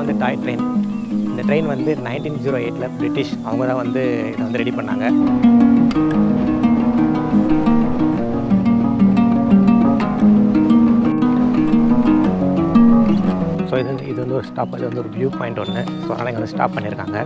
வந்து டாய் ட்ரெயின். இந்த ட்ரெயின் வந்து 1908 பிரிட்டிஷ் அவங்க தான் வந்து இதை வந்து ரெடி பண்ணாங்க. ஸோ இது வந்து ஒரு ஸ்டாப், அது வந்து ஒரு வியூ பாயிண்ட் ஒன்று. ஸோ அதனால் இங்கே வந்து ஸ்டாப் பண்ணியிருக்காங்க.